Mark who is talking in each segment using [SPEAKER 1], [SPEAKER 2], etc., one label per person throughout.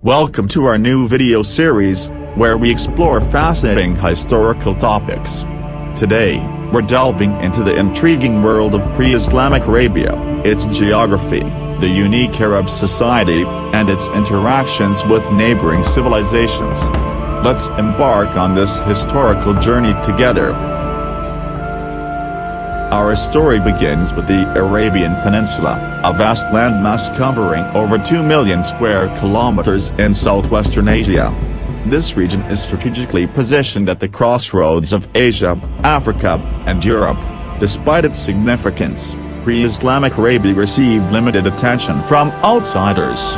[SPEAKER 1] Welcome to our new video series, where we explore fascinating historical topics. Today, we're delving into the intriguing world of pre-Islamic Arabia, its geography, the unique Arab society, and its interactions with neighboring civilizations. Let's embark on this historical journey together. Our story begins with the Arabian Peninsula, a vast landmass covering over 2 million square kilometers in southwestern Asia. This region is strategically positioned at the crossroads of Asia, Africa, and Europe. Despite its significance, pre-Islamic Arabia received limited attention from outsiders.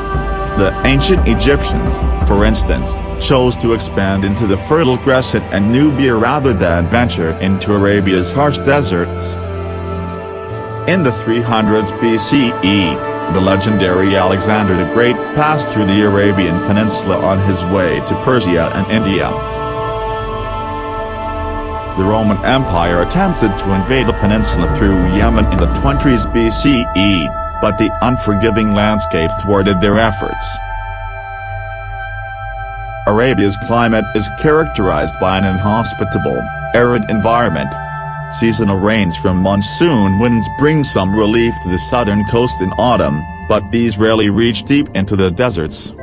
[SPEAKER 1] The ancient Egyptians, for instance, chose to expand into the Fertile Crescent and Nubia rather than venture into Arabia's harsh deserts. In the 300s BCE, the legendary Alexander the Great passed through the Arabian Peninsula on his way to Persia and India. The Roman Empire attempted to invade the peninsula through Yemen in the 20s BCE, but the unforgiving landscape thwarted their efforts. Arabia's climate is characterized by an inhospitable, arid environment. Seasonal rains from monsoon winds bring some relief to the southern coast in autumn, but these rarely reach deep into the deserts.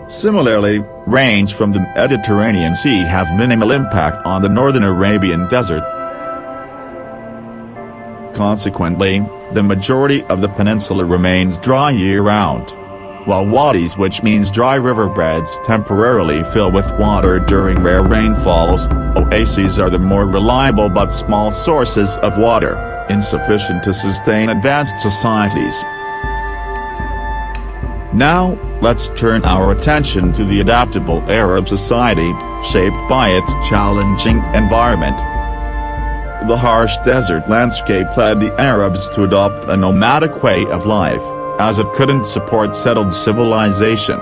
[SPEAKER 1] Similarly, rains from the Mediterranean Sea have minimal impact on the northern Arabian desert. Consequently, the majority of the peninsula remains dry year-round. While wadis, which means dry riverbeds, temporarily fill with water during rare rainfalls, oases are the more reliable but small sources of water, insufficient to sustain advanced societies. Now, let's turn our attention to the adaptable Arab society, shaped by its challenging environment. The harsh desert landscape led the Arabs to adopt a nomadic way of life, as it couldn't support settled civilization.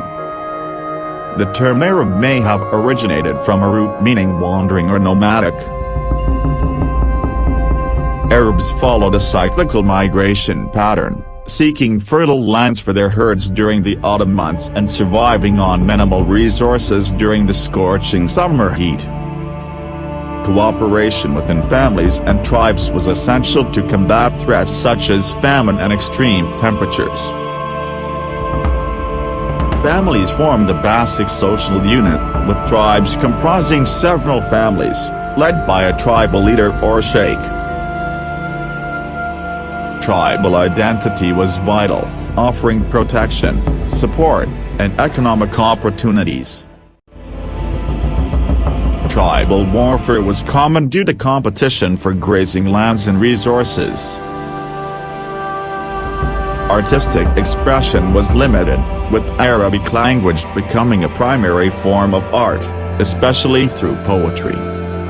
[SPEAKER 1] The term Arab may have originated from a root meaning wandering or nomadic. Arabs followed a cyclical migration pattern, seeking fertile lands for their herds during the autumn months and surviving on minimal resources during the scorching summer heat. Cooperation within families and tribes was essential to combat threats such as famine and extreme temperatures. Families formed a basic social unit, with tribes comprising several families, led by a tribal leader or sheikh. Tribal identity was vital, offering protection, support, and economic opportunities. Tribal warfare was common due to competition for grazing lands and resources. Artistic expression was limited, with Arabic language becoming a primary form of art, especially through poetry.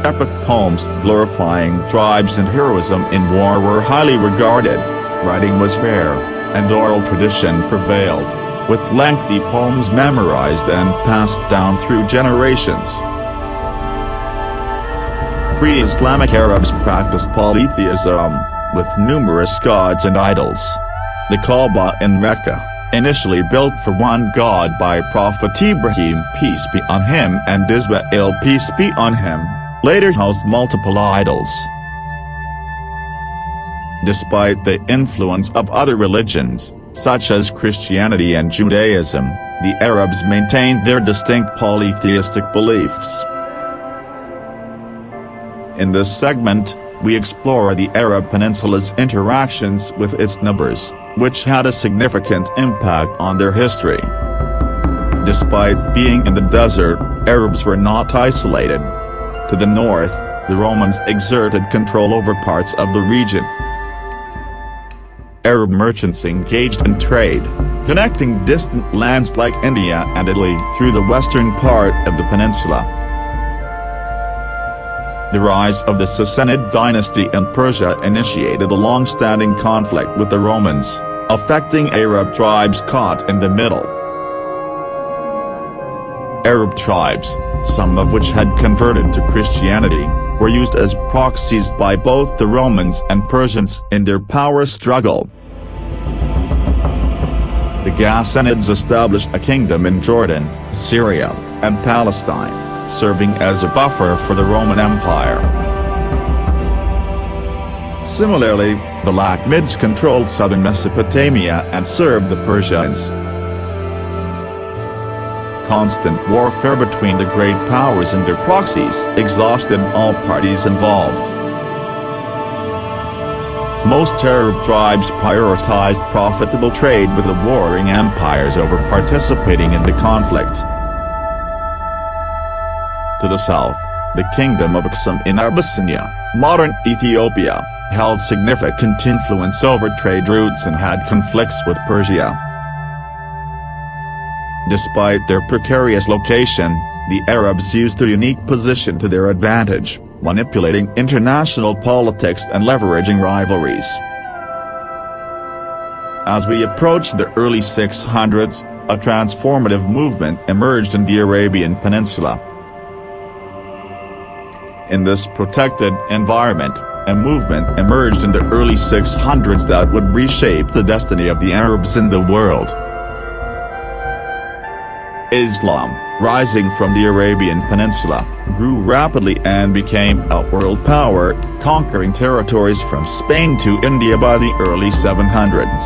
[SPEAKER 1] Epic poems glorifying tribes and heroism in war were highly regarded. Writing was rare, and oral tradition prevailed, with lengthy poems memorized and passed down through generations. Pre-Islamic Arabs practiced polytheism, with numerous gods and idols. The Kaaba in Mecca, initially built for one god by Prophet Ibrahim peace be on him and Ismail peace be on him, later housed multiple idols. Despite the influence of other religions, such as Christianity and Judaism, the Arabs maintained their distinct polytheistic beliefs. In this segment, we explore the Arab Peninsula's interactions with its neighbors, which had a significant impact on their history. Despite being in the desert, Arabs were not isolated. To the north, the Romans exerted control over parts of the region. Arab merchants engaged in trade, connecting distant lands like India and Italy through the western part of the peninsula. The rise of the Sassanid dynasty in Persia initiated a long-standing conflict with the Romans, affecting Arab tribes caught in the middle. Arab tribes, some of which had converted to Christianity, were used as proxies by both the Romans and Persians in their power struggle. The Ghassanids established a kingdom in Jordan, Syria, and Palestine, serving as a buffer for the Roman Empire. Similarly, the Lakhmids controlled southern Mesopotamia and served the Persians. Constant warfare between the great powers and their proxies exhausted all parties involved. Most Arab tribes prioritized profitable trade with the warring empires over participating in the conflict. To the south, the kingdom of Aksum in Abyssinia, modern Ethiopia, held significant influence over trade routes and had conflicts with Persia. Despite their precarious location, the Arabs used their unique position to their advantage, manipulating international politics and leveraging rivalries. As we approach the early 600s, a transformative movement emerged in the Arabian Peninsula. In this protected environment, a movement emerged in the early 600s that would reshape the destiny of the Arabs in the world. Islam, rising from the Arabian Peninsula, grew rapidly and became a world power, conquering territories from Spain to India by the early 700s.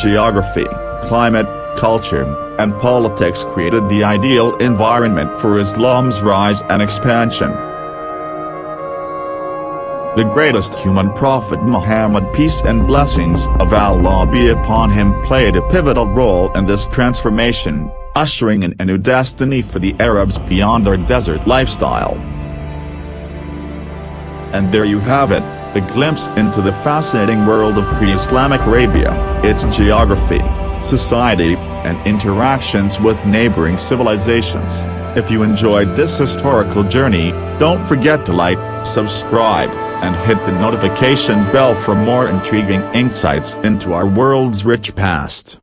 [SPEAKER 1] Geography, climate, culture, and politics created the ideal environment for Islam's rise and expansion. The greatest human prophet Muhammad, peace and blessings of Allah be upon him, played a pivotal role in this transformation, ushering in a new destiny for the Arabs beyond their desert lifestyle. And there you have it, a glimpse into the fascinating world of pre-Islamic Arabia, its geography, society, and interactions with neighboring civilizations. If you enjoyed this historical journey, don't forget to like, subscribe, and hit the notification bell for more intriguing insights into our world's rich past.